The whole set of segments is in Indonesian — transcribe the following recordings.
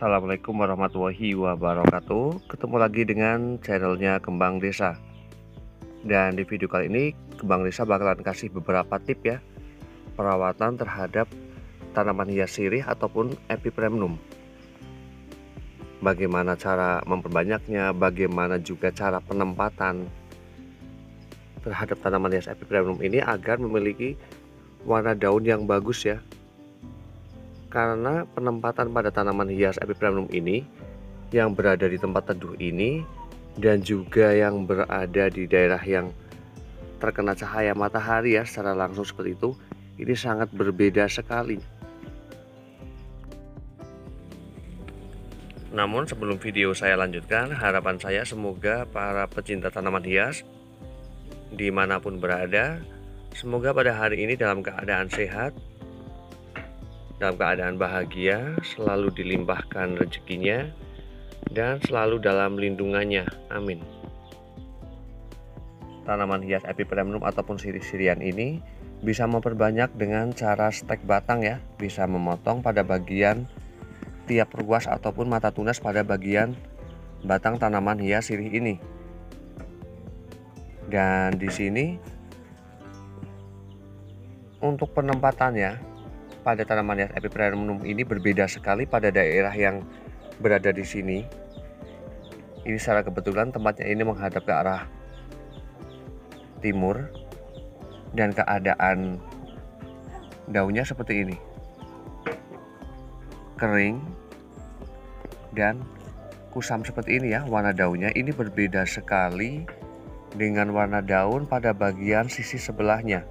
Assalamualaikum warahmatullahi wabarakatuh. Ketemu lagi dengan channelnya Kembang Desa. Dan di video kali ini Kembang Desa bakalan kasih beberapa tip ya perawatan terhadap tanaman hias sirih ataupun epipremnum. Bagaimana cara memperbanyaknya, bagaimana juga cara penempatan terhadap tanaman hias epipremnum ini agar memiliki warna daun yang bagus ya. Karena penempatan pada tanaman hias epipremnum ini yang berada di tempat teduh ini dan juga yang berada di daerah yang terkena cahaya matahari ya secara langsung seperti itu, ini sangat berbeda sekali. Namun sebelum video saya lanjutkan, harapan saya semoga para pecinta tanaman hias dimanapun berada, semoga pada hari ini dalam keadaan sehat, dalam keadaan bahagia, selalu dilimpahkan rezekinya, dan selalu dalam lindungannya. Amin. Tanaman hias epipremnum ataupun sirih-sirian ini bisa memperbanyak dengan cara stek batang ya. Bisa memotong pada bagian tiap ruas ataupun mata tunas pada bagian batang tanaman hias sirih ini. Dan di sini untuk penempatannya pada tanaman hias epipremnum ini berbeda sekali pada daerah yang berada di sini. Ini secara kebetulan tempatnya ini menghadap ke arah timur dan keadaan daunnya seperti ini, kering dan kusam seperti ini ya. Warna daunnya ini berbeda sekali dengan warna daun pada bagian sisi sebelahnya.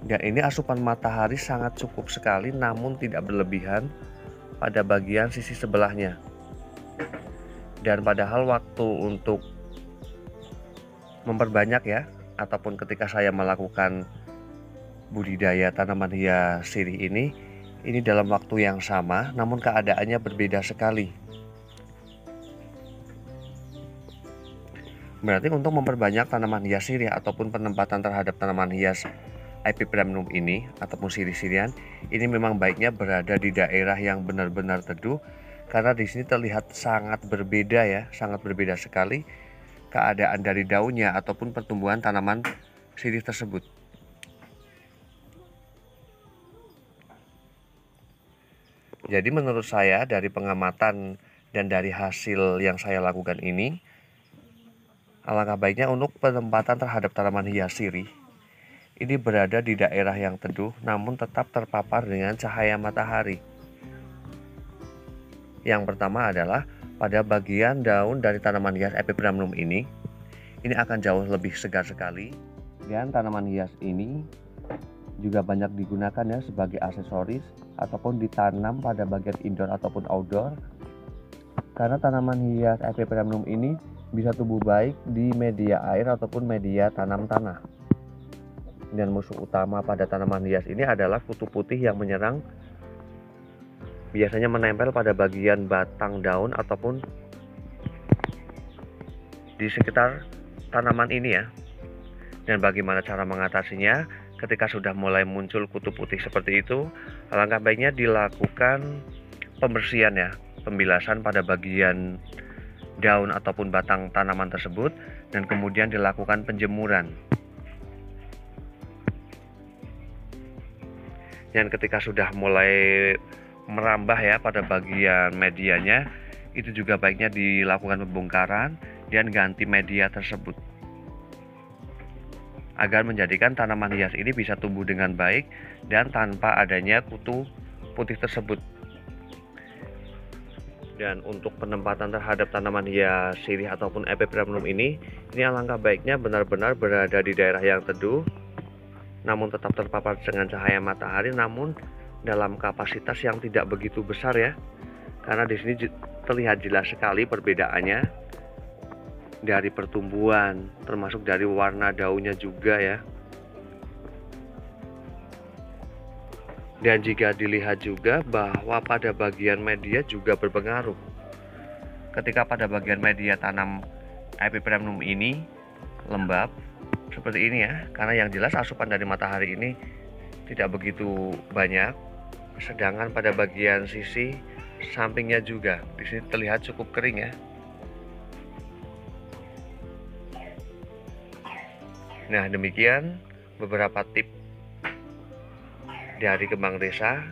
Dan ini asupan matahari sangat cukup sekali namun tidak berlebihan pada bagian sisi sebelahnya. Dan padahal waktu untuk memperbanyak ya, ataupun ketika saya melakukan budidaya tanaman hias sirih ini dalam waktu yang sama namun keadaannya berbeda sekali. Berarti untuk memperbanyak tanaman hias sirih ataupun penempatan terhadap tanaman hias epipremnum ini ataupun sirih-sirian ini memang baiknya berada di daerah yang benar-benar teduh, karena di sini terlihat sangat berbeda ya, sangat berbeda sekali keadaan dari daunnya ataupun pertumbuhan tanaman sirih tersebut. Jadi menurut saya dari pengamatan dan dari hasil yang saya lakukan ini, alangkah baiknya untuk penempatan terhadap tanaman hias sirih ini berada di daerah yang teduh namun tetap terpapar dengan cahaya matahari. Yang pertama adalah pada bagian daun dari tanaman hias epipremnum ini akan jauh lebih segar sekali, dan tanaman hias ini juga banyak digunakan ya sebagai aksesoris ataupun ditanam pada bagian indoor ataupun outdoor, karena tanaman hias epipremnum ini bisa tumbuh baik di media air ataupun media tanam tanah. Dan musuh utama pada tanaman hias ini adalah kutu putih yang menyerang, biasanya menempel pada bagian batang daun ataupun di sekitar tanaman ini ya. Dan bagaimana cara mengatasinya? Ketika sudah mulai muncul kutu putih seperti itu, alangkah baiknya dilakukan pembersihan ya, pembilasan pada bagian daun ataupun batang tanaman tersebut, dan kemudian dilakukan penjemuran. Dan ketika sudah mulai merambah ya pada bagian medianya, itu juga baiknya dilakukan pembongkaran dan ganti media tersebut, agar menjadikan tanaman hias ini bisa tumbuh dengan baik dan tanpa adanya kutu putih tersebut. Dan untuk penempatan terhadap tanaman hias sirih ataupun epipremnum ini alangkah baiknya benar-benar berada di daerah yang teduh namun tetap terpapar dengan cahaya matahari, namun dalam kapasitas yang tidak begitu besar ya. Karena di sini terlihat jelas sekali perbedaannya dari pertumbuhan, termasuk dari warna daunnya juga ya. Dan jika dilihat juga bahwa pada bagian media juga berpengaruh. Ketika pada bagian media tanam epipremnum ini lembab seperti ini ya, karena yang jelas asupan dari matahari ini tidak begitu banyak, Sedangkan pada bagian sisi sampingnya juga di sini terlihat cukup kering ya. Nah, demikian beberapa tips dari Kembang Desa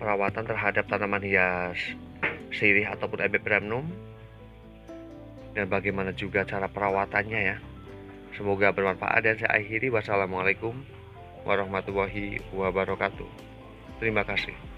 perawatan terhadap tanaman hias sirih ataupun Epipremnum, dan bagaimana juga cara perawatannya ya. Semoga bermanfaat dan saya akhiri. Wassalamualaikum warahmatullahi wabarakatuh. Terima kasih.